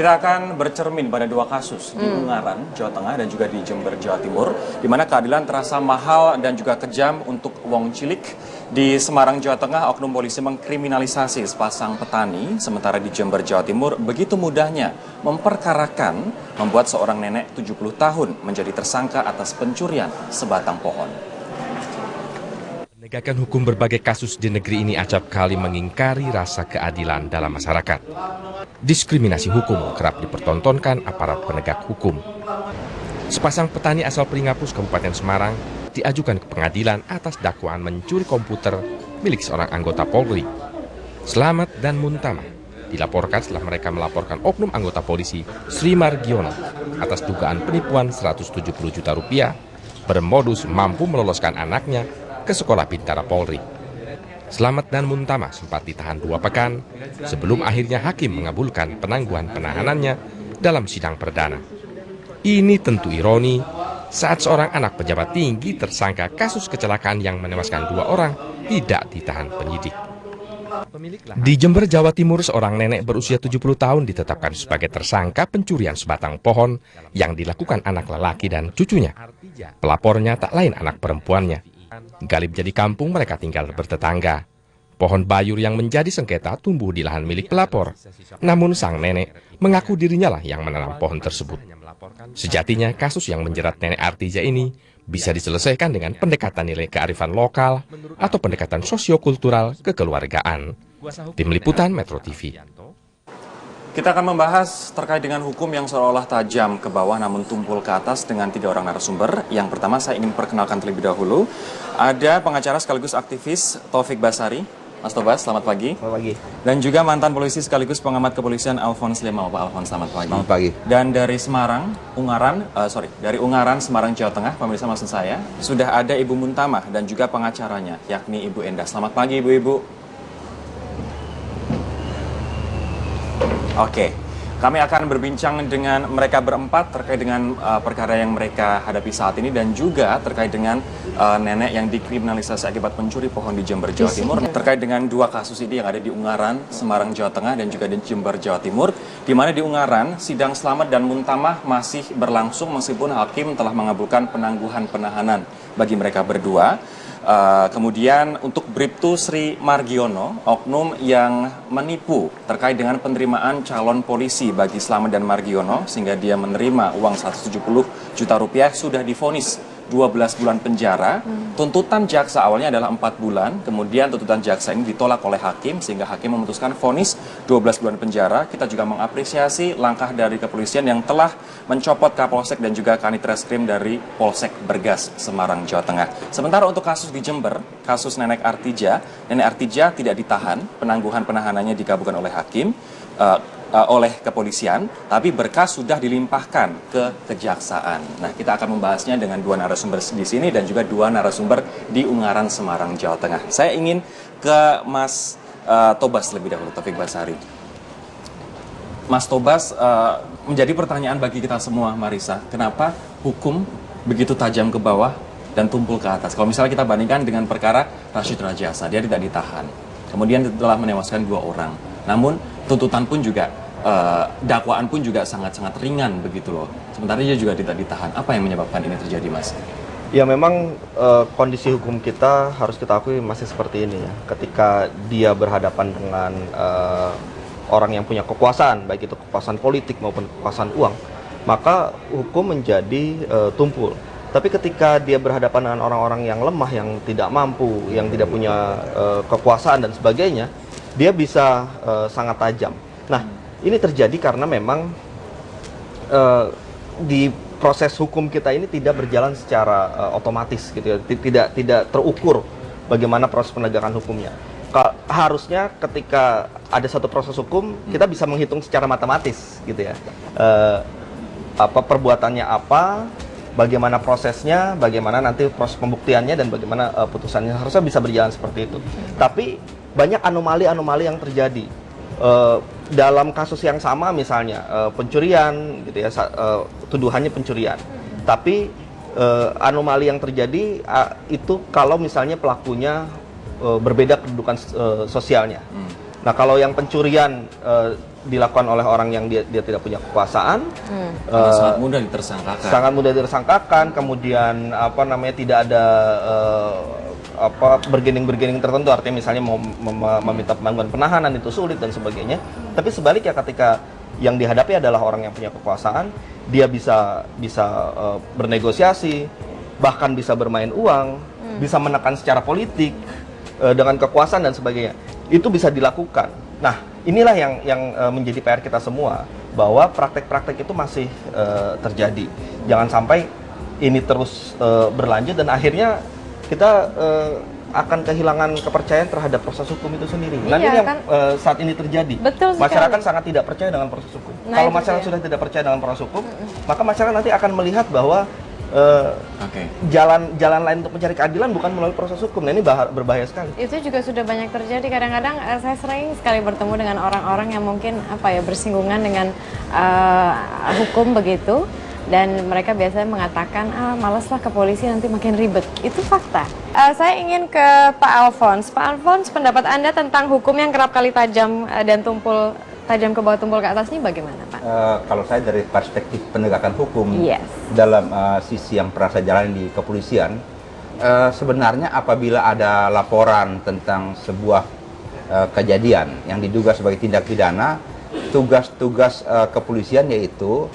Kita akan bercermin pada dua kasus di Ungaran, Jawa Tengah dan juga di Jember, Jawa Timur, di mana keadilan terasa mahal dan juga kejam untuk wong cilik. Di Semarang, Jawa Tengah, oknum polisi mengkriminalisasi sepasang petani, sementara di Jember, Jawa Timur, begitu mudahnya memperkarakan membuat seorang nenek 70 tahun menjadi tersangka atas pencurian sebatang pohon. Penegakan hukum berbagai kasus di negeri ini acap kali mengingkari rasa keadilan dalam masyarakat. Diskriminasi hukum kerap dipertontonkan aparat penegak hukum. Sepasang petani asal Pringapus, Kabupaten Semarang, diajukan ke pengadilan atas dakwaan mencuri komputer milik seorang anggota Polri. Slamet dan Muntamah dilaporkan setelah mereka melaporkan oknum anggota polisi Sri Margiono atas dugaan penipuan 170 juta rupiah bermodus mampu meloloskan anaknya ke sekolah bintara Polri. Slamet dan Muntamah sempat ditahan 2 pekan sebelum akhirnya hakim mengabulkan penangguhan penahanannya dalam sidang perdana. Ini tentu ironi saat seorang anak pejabat tinggi tersangka kasus kecelakaan yang menewaskan 2 orang tidak ditahan penyidik. Di Jember, Jawa Timur, seorang nenek berusia 70 tahun ditetapkan sebagai tersangka pencurian sebatang pohon yang dilakukan anak lelaki dan cucunya. Pelapornya tak lain anak perempuannya. Galib jadi kampung mereka tinggal bertetangga. Pohon bayur yang menjadi sengketa tumbuh di lahan milik pelapor. Namun sang nenek mengaku dirinya lah yang menanam pohon tersebut. Sejatinya kasus yang menjerat nenek Artija ini bisa diselesaikan dengan pendekatan nilai kearifan lokal atau pendekatan sosiokultural kekeluargaan. Tim Liputan Metro TV. Kita akan membahas terkait dengan hukum yang seolah-olah tajam ke bawah namun tumpul ke atas dengan 3 orang narasumber. Yang pertama saya ingin perkenalkan terlebih dahulu. Ada pengacara sekaligus aktivis Taufik Basari. Mas Tobas, selamat pagi. Selamat pagi. Dan juga mantan polisi sekaligus pengamat kepolisian Alphonse Lemau. Pak Alphonse, selamat pagi. Selamat pagi. Dan dari Ungaran, Semarang, Jawa Tengah, pemirsa maksud saya, sudah ada Ibu Muntamah dan juga pengacaranya, yakni Ibu Endah. Selamat pagi, Ibu-Ibu. Oke, kami akan berbincang dengan mereka berempat terkait dengan perkara yang mereka hadapi saat ini dan juga terkait dengan nenek yang dikriminalisasi akibat mencuri pohon di Jember, Jawa Timur. Terkait dengan 2 kasus ini yang ada di Ungaran, Semarang, Jawa Tengah dan juga di Jember, Jawa Timur. Di mana di Ungaran, sidang Slamet dan Muntamah masih berlangsung meskipun hakim telah mengabulkan penangguhan penahanan bagi mereka berdua. Kemudian untuk Bribtu Sri Margiono, oknum yang menipu terkait dengan penerimaan calon polisi bagi Slamet dan Margiono sehingga dia menerima uang 170 juta rupiah sudah divonis 12 bulan penjara. Tuntutan jaksa awalnya adalah 4 bulan, kemudian tuntutan jaksa ini ditolak oleh hakim sehingga hakim memutuskan vonis 12 bulan penjara. Kita juga mengapresiasi langkah dari kepolisian yang telah mencopot Kapolsek dan juga Kanit Reskrim dari Polsek Bergas, Semarang, Jawa Tengah. Sementara untuk kasus di Jember, kasus nenek Artija tidak ditahan, penangguhan penahanannya dikabulkan oleh hakim, oleh kepolisian, tapi berkas sudah dilimpahkan ke kejaksaan. Nah, kita akan membahasnya dengan 2 narasumber di sini dan juga 2 narasumber di Ungaran, Semarang, Jawa Tengah. Saya ingin ke Mas Tobas lebih dahulu, Taufik Basari. Mas Tobas, menjadi pertanyaan bagi kita semua, Marisa, kenapa hukum begitu tajam ke bawah dan tumpul ke atas? Kalau misalnya kita bandingkan dengan perkara Rashid Rajasa, dia tidak ditahan. Kemudian telah menewaskan 2 orang. Namun tuntutan pun juga, dakwaan pun juga sangat-sangat ringan begitu loh. Sementara dia juga tidak ditahan. Apa yang menyebabkan ini terjadi, Mas? Ya memang kondisi hukum kita harus kita akui masih seperti ini ya. Ketika dia berhadapan dengan orang yang punya kekuasaan, baik itu kekuasaan politik maupun kekuasaan uang, maka hukum menjadi tumpul. Tapi ketika dia berhadapan dengan orang-orang yang lemah, yang tidak mampu, yang tidak punya kekuasaan dan sebagainya, dia bisa sangat tajam. Nah, ini terjadi karena memang di proses hukum kita ini tidak berjalan secara otomatis gitu ya. Tidak terukur bagaimana proses penegakan hukumnya. Harusnya ketika ada satu proses hukum, kita bisa menghitung secara matematis gitu ya. Perbuatannya apa, bagaimana prosesnya, bagaimana nanti proses pembuktiannya dan bagaimana putusannya, harusnya bisa berjalan seperti itu. Tapi banyak anomali-anomali yang terjadi dalam kasus yang sama, misalnya pencurian gitu ya, tuduhannya pencurian, tapi anomali yang terjadi itu kalau misalnya pelakunya berbeda kedudukan sosialnya. Nah, kalau yang pencurian dilakukan oleh orang yang dia tidak punya kekuasaan, Sangat mudah ditersangkakan. sangat mudah tersangkakan, kemudian tidak ada bergening tertentu, artinya misalnya mau meminta penangguhan penahanan itu sulit dan sebagainya. Tapi sebaliknya ketika yang dihadapi adalah orang yang punya kekuasaan, dia bisa bernegosiasi, bahkan bisa bermain uang, bisa menekan secara politik dengan kekuasaan dan sebagainya. Itu bisa dilakukan. Nah, inilah yang menjadi PR kita semua, bahwa praktek-praktek itu masih terjadi. Jangan sampai ini terus berlanjut dan akhirnya kita akan kehilangan kepercayaan terhadap proses hukum itu sendiri. Iya, Nanti yang kan? saat ini terjadi, Betul sekali. masyarakat sangat tidak percaya dengan proses hukum. Nah, Kalau itu masyarakat dia. sudah tidak percaya dengan proses hukum, maka masyarakat nanti akan melihat bahwa Oke. jalan lain untuk mencari keadilan bukan melalui proses hukum. Nah, ini berbahaya sekali. Itu juga sudah banyak terjadi. Kadang-kadang saya sering sekali bertemu dengan orang-orang yang mungkin bersinggungan dengan hukum begitu, dan mereka biasanya mengatakan malaslah ke polisi, nanti makin ribet. Itu fakta. Saya ingin ke Pak Alphonse. Pak Alphonse, pendapat Anda tentang hukum yang kerap kali tajam dan tajam ke bawah, tumpul ke atas ini bagaimana, Pak? Kalau saya dari perspektif penegakan hukum, Yes. dalam sisi yang pernah saya jalani di kepolisian, sebenarnya apabila ada laporan tentang sebuah kejadian yang diduga sebagai tindak pidana, tugas-tugas kepolisian yaitu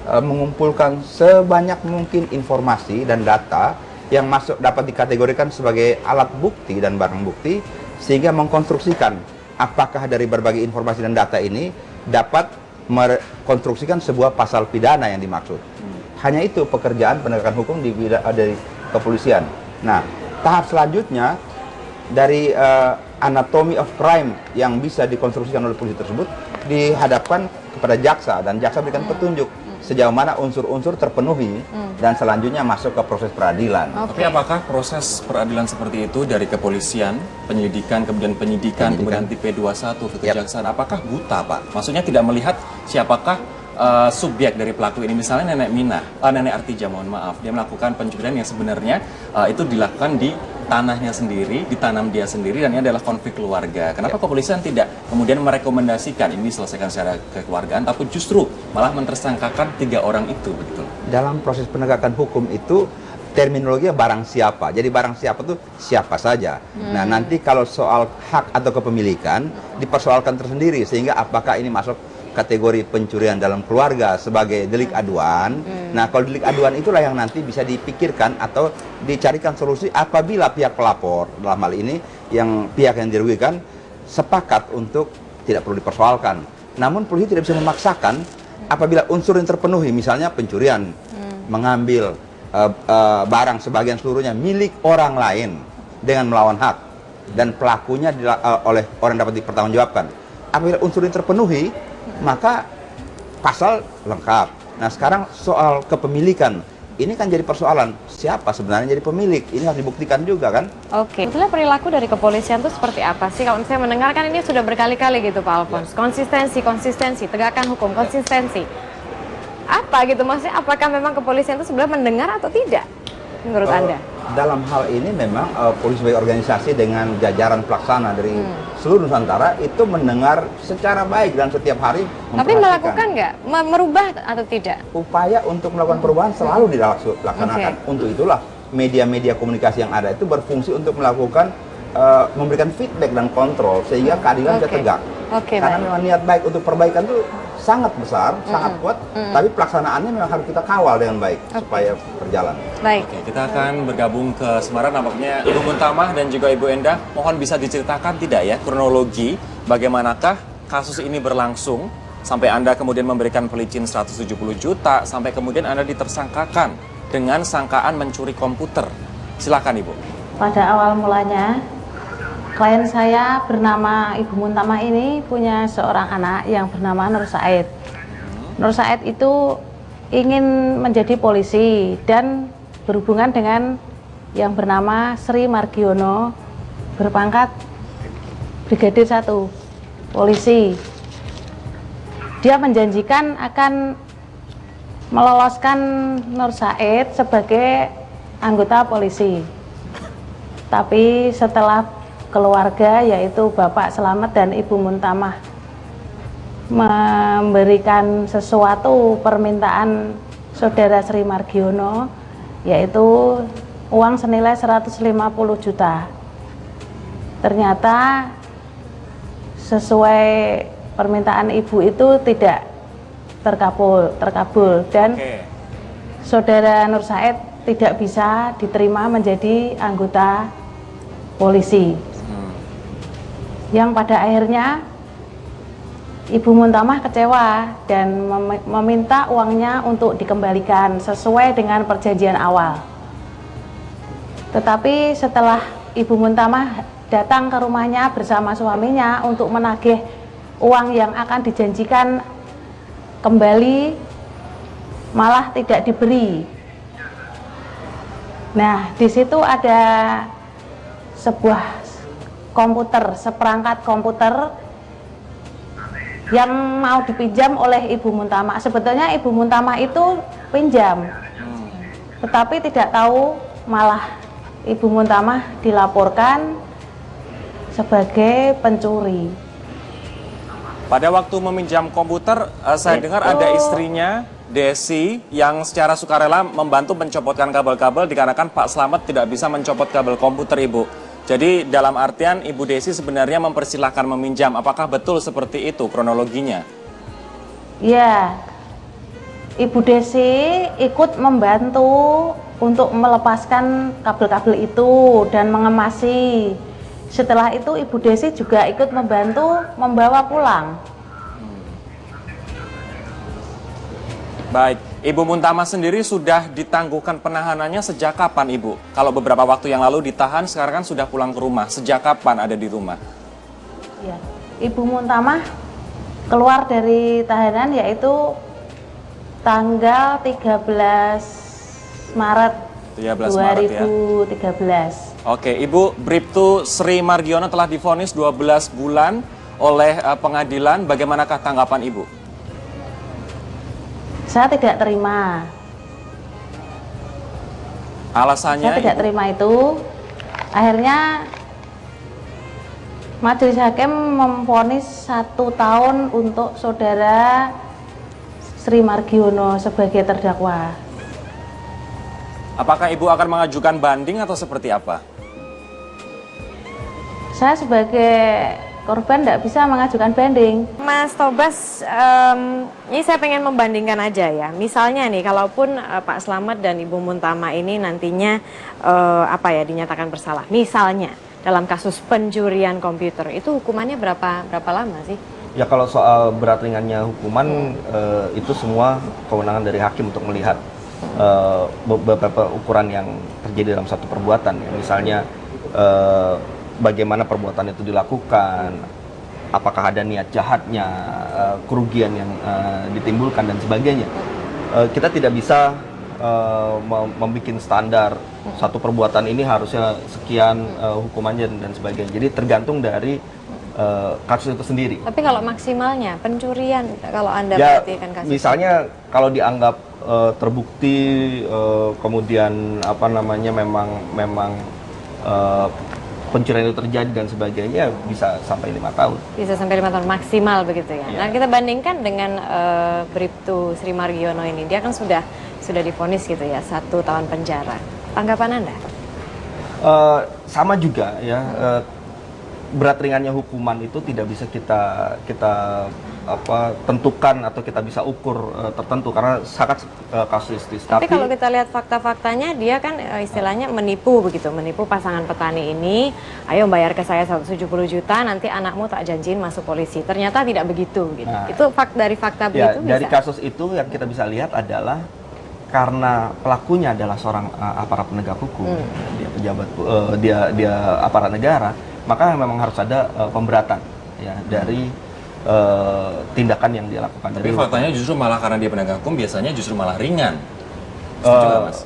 mengumpulkan sebanyak mungkin informasi dan data yang dapat dikategorikan sebagai alat bukti dan barang bukti, sehingga mengkonstruksikan apakah dari berbagai informasi dan data ini dapat merekonstruksikan sebuah pasal pidana yang dimaksud. Hanya itu pekerjaan penegakan hukum dari kepolisian. Nah, tahap selanjutnya dari anatomy of crime yang bisa dikonstruksikan oleh polisi tersebut dihadapkan kepada jaksa, dan jaksa berikan petunjuk sejauh mana unsur-unsur terpenuhi dan selanjutnya masuk ke proses peradilan. Tapi apakah proses peradilan seperti itu dari kepolisian, penyelidikan, kemudian penyidikan, kemudian tipe 21 ke kejaksaan, apakah buta, Pak? Maksudnya tidak melihat siapakah subjek dari pelaku ini. Misalnya Nenek Artija, mohon maaf, dia melakukan pencurian yang sebenarnya itu dilakukan di tanahnya sendiri, ditanam dia sendiri, dan ini adalah konflik keluarga. Kenapa kepolisian tidak kemudian merekomendasikan ini diselesaikan secara kekeluargaan, tapi justru malah mentersangkakan 3 orang itu, begitu? Dalam proses penegakan hukum itu terminologinya barang siapa. Jadi barang siapa itu siapa saja. Nah, nanti kalau soal hak atau kepemilikan dipersoalkan tersendiri, sehingga apakah ini masuk kategori pencurian dalam keluarga sebagai delik aduan. Nah, kalau delik aduan itulah yang nanti bisa dipikirkan atau dicarikan solusi apabila pihak pelapor, dalam hal ini yang pihak yang dirugikan, sepakat untuk tidak perlu dipersoalkan. Namun polisi tidak bisa memaksakan apabila unsur yang terpenuhi, misalnya pencurian, mengambil barang sebagian seluruhnya milik orang lain dengan melawan hak, dan pelakunya oleh orang yang dapat dipertanggungjawabkan. Apabila unsur yang terpenuhi, maka pasal lengkap. Nah, sekarang soal kepemilikan, ini kan jadi persoalan, siapa sebenarnya jadi pemilik, ini harus dibuktikan juga kan. Oke. Sebetulnya perilaku dari kepolisian itu seperti apa sih? Kalau saya mendengarkan ini sudah berkali-kali gitu, Pak Alphonse. Konsistensi, tegakan hukum, konsistensi. Apa gitu maksudnya? Apakah memang kepolisian itu sebenarnya mendengar atau tidak menurut Anda? Dalam hal ini memang polisi sebagai organisasi dengan jajaran pelaksana dari seluruh Nusantara itu mendengar secara baik dan setiap hari Tapi memperhatikan. melakukan nggak? Merubah atau tidak? Upaya untuk melakukan perubahan selalu dilaksanakan. Untuk itulah media-media komunikasi yang ada itu berfungsi untuk melakukan memberikan feedback dan kontrol sehingga keadilan bisa tegak. Karena memang niat baik untuk perbaikan itu sangat besar, sangat kuat, tapi pelaksanaannya memang harus kita kawal dengan baik supaya berjalan. Baik. Oke, kita akan bergabung ke Semarang, nampaknya Ibu Muntamah dan juga Ibu Endah, mohon bisa diceritakan tidak ya kronologi bagaimanakah kasus ini berlangsung sampai Anda kemudian memberikan pelicin 170 juta sampai kemudian Anda ditersangkakan dengan sangkaan mencuri komputer. Silakan Ibu. Pada awal mulanya, klien saya bernama Ibu Muntamah ini punya seorang anak yang bernama Nur Said. Nur Said itu ingin menjadi polisi dan berhubungan dengan yang bernama Sri Margiono, berpangkat Brigadir 1 polisi. Dia menjanjikan akan meloloskan Nur Said sebagai anggota polisi. Tapi setelah keluarga, yaitu Bapak Selamat dan Ibu Muntamah, memberikan sesuatu permintaan saudara Sri Margiono, yaitu uang senilai 150 juta. Ternyata sesuai permintaan ibu itu tidak terkabul dan saudara Nur Said tidak bisa diterima menjadi anggota polisi. Yang pada akhirnya Ibu Muntamah kecewa dan meminta uangnya untuk dikembalikan sesuai dengan perjanjian awal. Tetapi setelah Ibu Muntamah datang ke rumahnya bersama suaminya untuk menagih uang yang akan dijanjikan kembali, malah tidak diberi. Nah, di situ ada sebuah komputer, seperangkat komputer yang mau dipinjam oleh Ibu Muntamah. Sebetulnya Ibu Muntamah itu pinjam, tetapi tidak tahu malah Ibu Muntamah dilaporkan sebagai pencuri. Pada waktu meminjam komputer, saya dengar ada istrinya, Desi, yang secara sukarela membantu mencopotkan kabel-kabel dikarenakan Pak Slamet tidak bisa mencopot kabel komputer, Ibu. Jadi dalam artian Ibu Desi sebenarnya mempersilahkan meminjam. Apakah betul seperti itu kronologinya? Ya, Ibu Desi ikut membantu untuk melepaskan kabel-kabel itu dan mengemasi. Setelah itu Ibu Desi juga ikut membantu membawa pulang. Baik, Ibu Muntamah sendiri sudah ditangguhkan penahanannya sejak kapan, Ibu? Kalau beberapa waktu yang lalu ditahan, sekarang kan sudah pulang ke rumah. Sejak kapan ada di rumah? Ya, Ibu Muntamah keluar dari tahanan yaitu tanggal 13 Maret 2013. Oke, Ibu, Bribtu Sri Margiono telah divonis 12 bulan oleh pengadilan. Bagaimanakah tanggapan Ibu? Saya tidak terima. Alasannya? Saya tidak terima itu. Akhirnya Majelis Hakim memvonis 1 tahun untuk saudara Sri Margiono sebagai terdakwa. Apakah Ibu akan mengajukan banding atau seperti apa? Saya sebagai korban tidak bisa mengajukan banding. Mas Tobas, ini saya pengen membandingkan aja ya. Misalnya nih, kalaupun Pak Slamet dan Ibu Muntamah ini nantinya dinyatakan bersalah. Misalnya dalam kasus pencurian komputer, itu hukumannya berapa lama sih? Ya kalau soal berat ringannya hukuman itu semua kewenangan dari hakim untuk melihat beberapa ukuran yang terjadi dalam satu perbuatan. Ya. Misalnya bagaimana perbuatan itu dilakukan, apakah ada niat jahatnya, kerugian yang ditimbulkan dan sebagainya. Kita tidak bisa membuat standar satu perbuatan ini harusnya sekian hukumannya dan sebagainya. Jadi tergantung dari kasus itu sendiri. Tapi kalau maksimalnya pencurian, kalau Anda ya, perhatikan kasus misalnya kalau dianggap terbukti kemudian memang pencurian itu terjadi dan sebagainya, bisa sampai 5 tahun. Bisa sampai 5 tahun maksimal begitu ya. Nah, kita bandingkan dengan Bribtu Sri Margiono ini, dia kan sudah divonis gitu ya 1 tahun penjara. Tanggapan Anda? Sama juga ya. Berat ringannya hukuman itu tidak bisa kita tentukan atau kita bisa ukur tertentu karena sangat kasuistis. Tapi kalau kita lihat fakta-faktanya, dia kan istilahnya menipu pasangan petani ini. Ayo bayar ke saya 170 juta, nanti anakmu tak janjiin masuk polisi. Ternyata tidak begitu gitu. Nah, itu dari fakta ya, begitu dari bisa? kasus itu yang kita bisa lihat adalah karena pelakunya adalah seorang aparat penegak hukum, dia pejabat, dia aparat negara, maka memang harus ada pemberatan ya dari tindakan yang dia lakukan. Tapi faktanya justru malah karena dia penegak hukum biasanya justru malah ringan. Setuju nggak, Mas?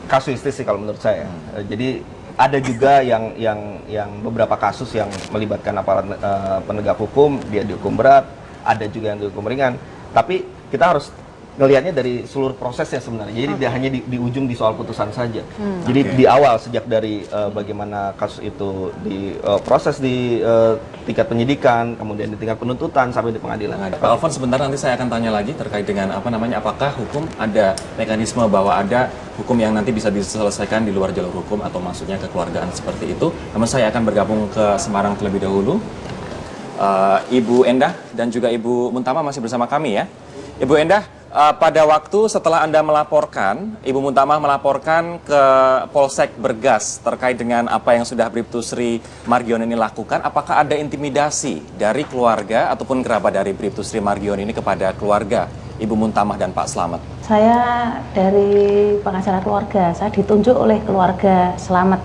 Kasuistis sih kalau menurut saya. Jadi ada juga yang beberapa kasus yang melibatkan aparat penegak hukum dia dihukum berat, ada juga yang dihukum ringan. Tapi kita harus ngelihatnya dari seluruh prosesnya sebenarnya. Jadi tidak hanya di ujung di soal putusan saja. Jadi di awal sejak dari bagaimana kasus itu proses di tingkat penyidikan, kemudian di tingkat penuntutan sampai di pengadilan. Pak Alfon, sebentar nanti saya akan tanya lagi terkait dengan apakah hukum ada mekanisme bahwa ada hukum yang nanti bisa diselesaikan di luar jalur hukum atau maksudnya kekeluargaan seperti itu. Namun saya akan bergabung ke Semarang terlebih dahulu. Ibu Endah dan juga Ibu Muntama masih bersama kami ya. Ibu Endah, pada waktu setelah Anda melaporkan, Ibu Muntama melaporkan ke Polsek Bergas terkait dengan apa yang sudah Bribtu Sri Margion ini lakukan, apakah ada intimidasi dari keluarga ataupun kerabat dari Bribtu Sri Margion ini kepada keluarga Ibu Muntamah dan Pak Slamet? Saya dari pengacara keluarga, saya ditunjuk oleh keluarga Slamet.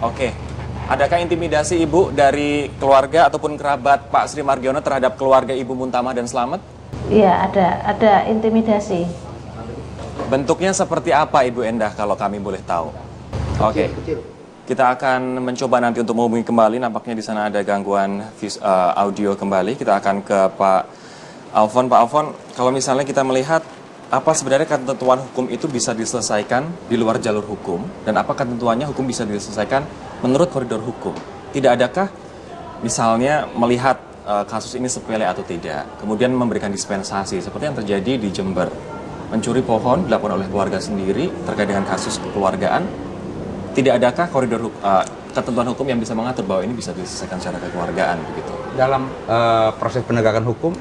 Oke. Adakah intimidasi Ibu dari keluarga ataupun kerabat Pak Sri Margiono terhadap keluarga Ibu Muntamah dan Slamet? Iya, ada intimidasi. Bentuknya seperti apa Ibu Endah kalau kami boleh tahu? Oke. Kita akan mencoba nanti untuk menghubungi kembali, nampaknya di sana ada gangguan audio kembali. Kita akan ke Pak Alfon. Pak Alfon, kalau misalnya kita melihat apa sebenarnya ketentuan hukum itu bisa diselesaikan di luar jalur hukum dan apa ketentuannya hukum bisa diselesaikan menurut koridor hukum? Tidak adakah misalnya melihat kasus ini sepele atau tidak, kemudian memberikan dispensasi seperti yang terjadi di Jember, mencuri pohon dilakukan oleh keluarga sendiri terkait dengan kasus kekeluargaan? Tidak adakah koridor ketentuan hukum yang bisa mengatur bahwa ini bisa diselesaikan secara kekeluargaan begitu? Dalam proses penegakan hukum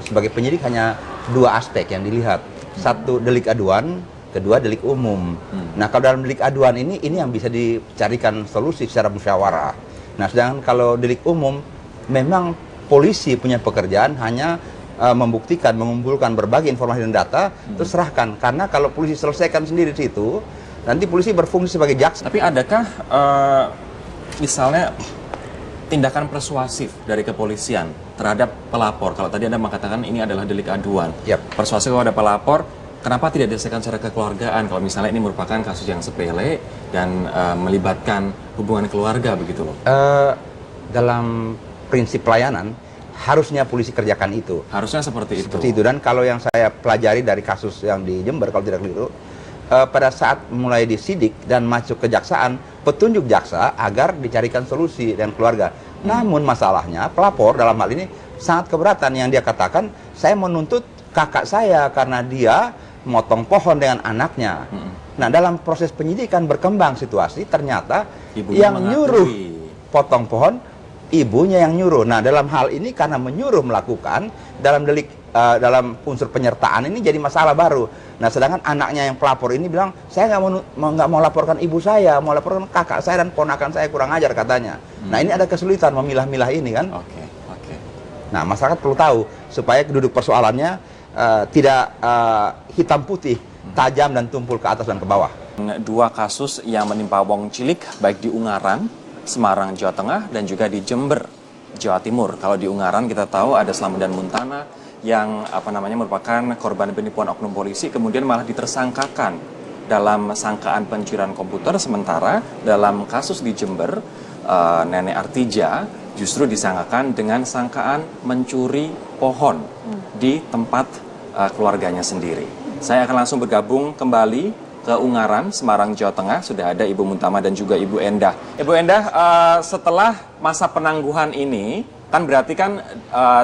sebagai penyidik hanya dua aspek yang dilihat. Satu, delik aduan, kedua delik umum. Nah, kalau dalam delik aduan ini yang bisa dicarikan solusi secara musyawarah. Nah, sedangkan kalau delik umum memang polisi punya pekerjaan hanya membuktikan, mengumpulkan berbagai informasi dan data, terus serahkan. Karena kalau polisi selesaikan sendiri di situ, nanti polisi berfungsi sebagai jaksa. Tapi adakah misalnya tindakan persuasif dari kepolisian terhadap pelapor? Kalau tadi Anda mengatakan ini adalah delik aduan. Yep. Persuasif kepada pelapor, kenapa tidak diselesaikan secara kekeluargaan kalau misalnya ini merupakan kasus yang sepele dan melibatkan hubungan keluarga begitu loh? Dalam prinsip pelayanan, harusnya polisi kerjakan itu. Harusnya seperti itu. Seperti itu. Dan kalau yang saya pelajari dari kasus yang di Jember, kalau tidak keliru, pada saat mulai disidik dan masuk ke jaksaan, petunjuk jaksa agar dicarikan solusi dengan keluarga. Namun masalahnya, pelapor dalam hal ini sangat keberatan yang dia katakan, saya menuntut kakak saya karena dia motong pohon dengan anaknya. Nah, dalam proses penyidikan berkembang situasi, ternyata Ibunya yang mengakui. nyuruh potong pohon, ibunya yang nyuruh. Nah, dalam hal ini karena menyuruh melakukan, dalam delik dalam unsur penyertaan ini jadi masalah baru. Nah, sedangkan anaknya yang pelapor ini bilang, saya nggak mau laporkan ibu saya, mau laporkan kakak saya dan ponakan saya kurang ajar katanya. Nah, ini ada kesulitan memilah-milah ini kan. Oke. Nah, masyarakat perlu tahu supaya duduk persoalannya tidak hitam putih, tajam dan tumpul ke atas dan ke bawah. Dua kasus yang menimpa wong cilik, baik di Ungaran, Semarang, Jawa Tengah, dan juga di Jember, Jawa Timur. Kalau di Ungaran kita tahu ada Slamet dan Muntana yang merupakan korban penipuan oknum polisi, kemudian malah ditersangkakan dalam sangkaan pencurian komputer, sementara dalam kasus di Jember, Nenek Artija justru disangkakan dengan sangkaan mencuri pohon di tempat keluarganya sendiri. Saya akan langsung bergabung kembali ke Ungaran, Semarang, Jawa Tengah. Sudah ada Ibu Muntama dan juga Ibu Endah. Ibu Endah, setelah masa penangguhan ini, kan berarti kan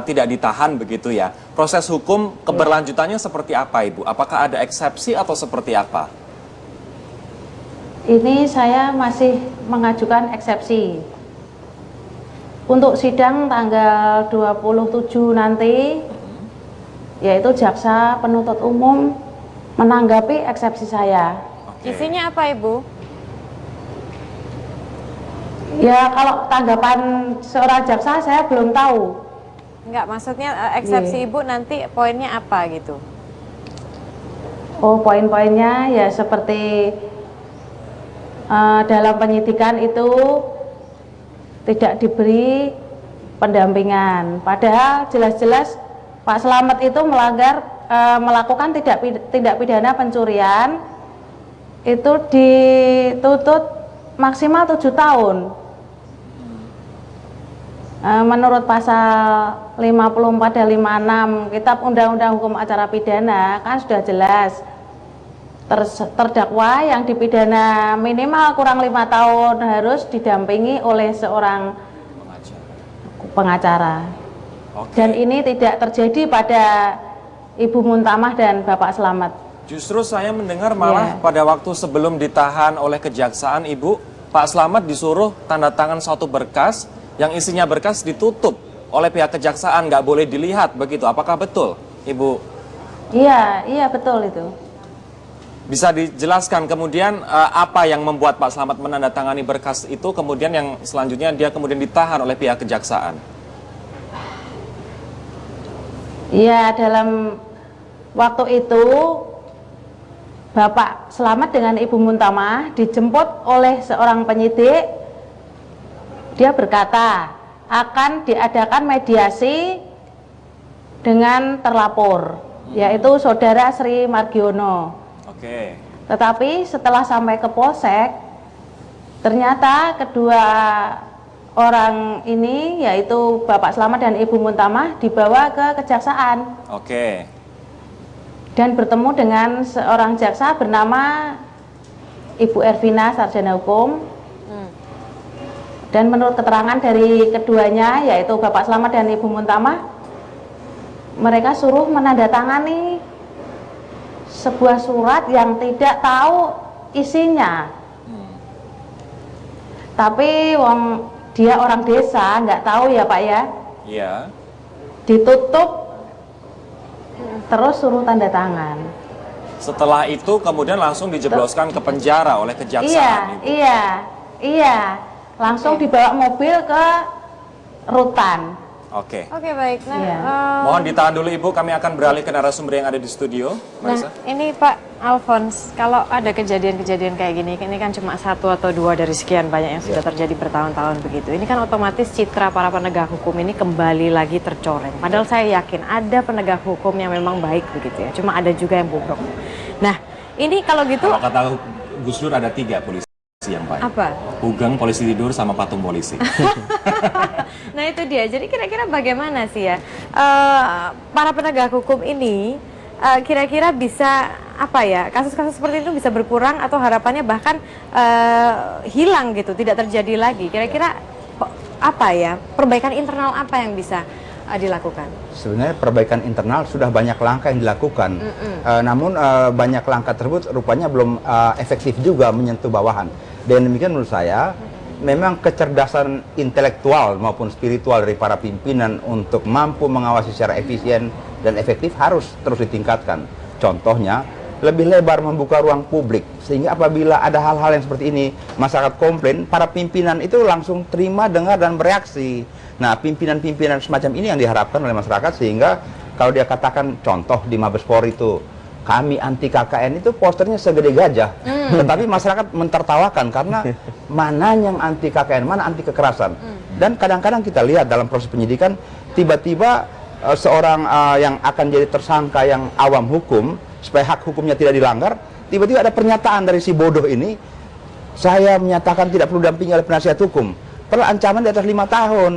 tidak ditahan begitu ya. Proses hukum keberlanjutannya seperti apa Ibu? Apakah ada eksepsi atau seperti apa? Ini saya masih mengajukan eksepsi. Untuk sidang tanggal 27 nanti, yaitu jaksa penuntut umum menanggapi eksepsi saya. Isinya apa Ibu? Ya, kalau tanggapan seorang jaksa saya belum tahu. Enggak, maksudnya eksepsi Ibu nanti poinnya apa gitu? Oh, poin-poinnya ya seperti dalam penyidikan itu tidak diberi pendampingan. Padahal jelas-jelas Pak Slamet itu melakukan tindak pidana pencurian, itu dituntut maksimal 7 tahun. Menurut pasal 54 dan 56 Kitab Undang-Undang Hukum Acara Pidana kan sudah jelas terdakwa yang dipidana minimal kurang 5 tahun harus didampingi oleh seorang pengacara. Oke. Dan ini tidak terjadi pada Ibu Muntamah dan Bapak Slamet. Justru saya mendengar malah Iya. pada waktu sebelum ditahan oleh kejaksaan, Ibu, Pak Slamet disuruh tanda tangan suatu berkas yang isinya berkas ditutup oleh pihak kejaksaan, nggak boleh dilihat begitu. Apakah betul, Ibu? Iya betul itu. Bisa dijelaskan kemudian apa yang membuat Pak Slamet menandatangani berkas itu, kemudian yang selanjutnya dia kemudian ditahan oleh pihak kejaksaan? Iya, dalam waktu itu Bapak Slamet dengan Ibu Muntamah dijemput oleh seorang penyidik. Dia berkata akan diadakan mediasi dengan terlapor, yaitu Saudara Sri Margiono. Oke. Tetapi setelah sampai ke Polsek, ternyata kedua orang ini, yaitu Bapak Slamet dan Ibu Muntamah, dibawa ke kejaksaan Oke. dan bertemu dengan seorang jaksa bernama Ibu Ervina, sarjana hukum. Dan menurut keterangan dari keduanya, yaitu Bapak Slamet dan Ibu Muntamah, mereka suruh menandatangani sebuah surat yang tidak tahu isinya. Tapi dia orang desa, nggak tahu ya Pak ya. Iya. Ditutup, terus suruh tanda tangan. Setelah itu kemudian langsung dijebloskan ke penjara oleh kejaksaan, Ibu. Iya. Langsung dibawa mobil ke rutan. Oke. Oke, baik. Nah, Iya. Mohon ditahan dulu, Ibu, kami akan beralih ke narasumber yang ada di studio. Nah, Marisa. ini Pak Alphonse, kalau ada kejadian-kejadian kayak gini, ini kan cuma 1 atau 2 dari sekian banyak yang sudah terjadi bertahun-tahun begitu. Ini kan otomatis citra para penegak hukum ini kembali lagi tercoreng. Padahal saya yakin ada penegak hukum yang memang baik begitu ya, cuma ada juga yang bobrok. Nah, ini kalau gitu Kalau kata Gus Dur ada 3 polisi yang baik. apa? Ugeng, polisi tidur, sama patung polisi. Nah itu dia, jadi kira-kira bagaimana sih ya para penegak hukum ini kira-kira bisa apa ya, kasus-kasus seperti itu bisa berkurang atau harapannya bahkan hilang gitu, tidak terjadi lagi. Kira-kira apa ya, perbaikan internal apa yang bisa dilakukan? Sebenarnya perbaikan internal sudah banyak langkah yang dilakukan, namun banyak langkah tersebut rupanya belum efektif juga menyentuh bawahan. Dan demikian menurut saya, memang kecerdasan intelektual maupun spiritual dari para pimpinan untuk mampu mengawasi secara efisien dan efektif harus terus ditingkatkan. Contohnya, lebih lebar membuka ruang publik, sehingga apabila ada hal-hal yang seperti ini, masyarakat komplain, para pimpinan itu langsung terima, dengar, dan bereaksi. Nah, pimpinan-pimpinan semacam ini yang diharapkan oleh masyarakat, sehingga kalau dia katakan contoh di Mabes Polri itu, kami anti KKN, itu posternya segede gajah. Tetapi masyarakat mentertawakan karena mana yang anti KKN, mana anti kekerasan. Dan kadang-kadang kita lihat dalam proses penyidikan, tiba-tiba seorang yang akan jadi tersangka yang awam hukum, supaya hak hukumnya tidak dilanggar, tiba-tiba ada pernyataan dari si bodoh ini, saya menyatakan tidak perlu dampingi oleh penasihat hukum. Padahal ancaman di atas 5 tahun.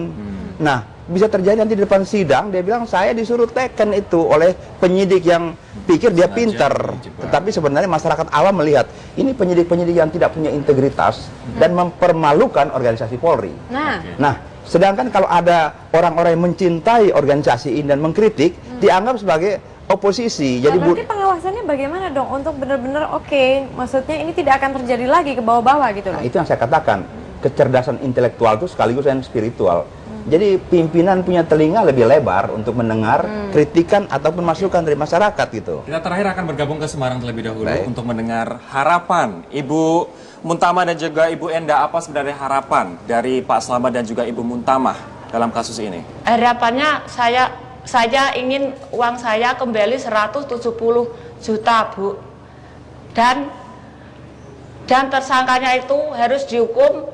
Nah, bisa terjadi nanti di depan sidang, dia bilang saya disuruh teken itu oleh penyidik yang pikir dia pintar. Tetapi sebenarnya masyarakat awam melihat, ini penyidik-penyidik yang tidak punya integritas dan mempermalukan organisasi Polri. Nah, sedangkan kalau ada orang-orang yang mencintai organisasi ini dan mengkritik, dianggap sebagai oposisi. Nah, Jadi berarti pengawasannya bagaimana dong untuk benar-benar oke, maksudnya ini tidak akan terjadi lagi ke bawah-bawah gitu loh. Nah, itu yang saya katakan, kecerdasan intelektual itu sekaligus dan spiritual. Jadi pimpinan punya telinga lebih lebar untuk mendengar kritikan ataupun masukan dari masyarakat gitu. Kita terakhir akan bergabung ke Semarang terlebih dahulu Baik. untuk mendengar harapan Ibu Muntamah dan juga Ibu Enda. Apa sebenarnya harapan dari Pak Slamet dan juga Ibu Muntamah dalam kasus ini? Harapannya saya ingin uang saya kembali 170 juta, Bu. Dan tersangkanya itu harus dihukum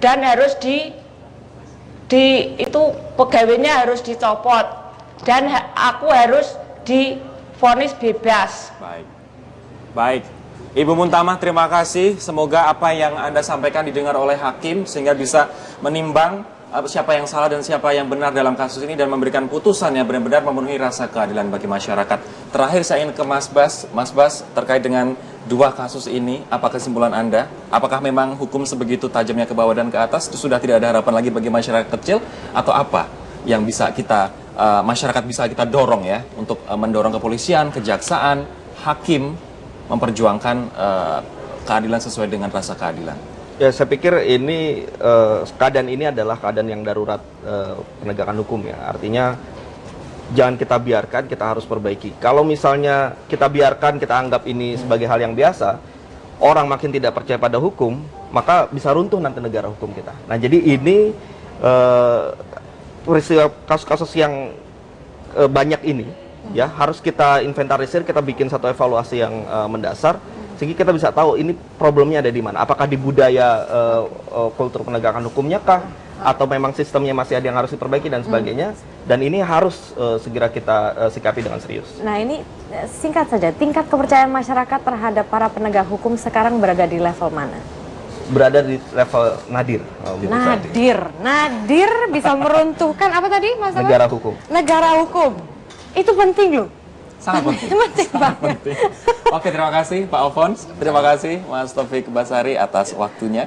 dan harus itu pegawainya harus dicopot dan aku harus divonis bebas. Baik. Ibu Muntamah, terima kasih. Semoga apa yang Anda sampaikan didengar oleh hakim sehingga bisa menimbang siapa yang salah dan siapa yang benar dalam kasus ini dan memberikan putusan yang benar-benar memenuhi rasa keadilan bagi masyarakat. Terakhir saya ingin ke Mas Bas. Mas Bas, terkait dengan dua kasus ini, apa kesimpulan Anda? Apakah memang hukum sebegitu tajamnya ke bawah dan ke atas, itu sudah tidak ada harapan lagi bagi masyarakat kecil, atau apa yang bisa kita, masyarakat bisa kita dorong ya, untuk mendorong kepolisian, kejaksaan, hakim, memperjuangkan keadilan sesuai dengan rasa keadilan? Ya, saya pikir ini keadaan ini adalah keadaan yang darurat penegakan hukum ya. Artinya jangan kita biarkan, kita harus perbaiki. Kalau misalnya kita biarkan, kita anggap ini sebagai hal yang biasa, orang makin tidak percaya pada hukum, maka bisa runtuh nanti negara hukum kita. Nah, jadi ini peristiwa kasus-kasus yang banyak ini ya harus kita inventarisir, kita bikin satu evaluasi yang mendasar, sehingga kita bisa tahu ini problemnya ada di mana. Apakah di budaya kultur penegakan hukumnya kah, atau memang sistemnya masih ada yang harus diperbaiki dan sebagainya. Dan ini harus segera kita sikapi dengan serius. Nah, ini singkat saja, tingkat kepercayaan masyarakat terhadap para penegak hukum sekarang berada di level mana? Berada di level nadir. Nadir bisa meruntuhkan apa tadi, Mas? Negara hukum. Negara hukum. Itu penting loh. Sangat penting. Penting banget. Oke, terima kasih Pak Alphonse. Terima kasih Mas Taufik Basari atas waktunya.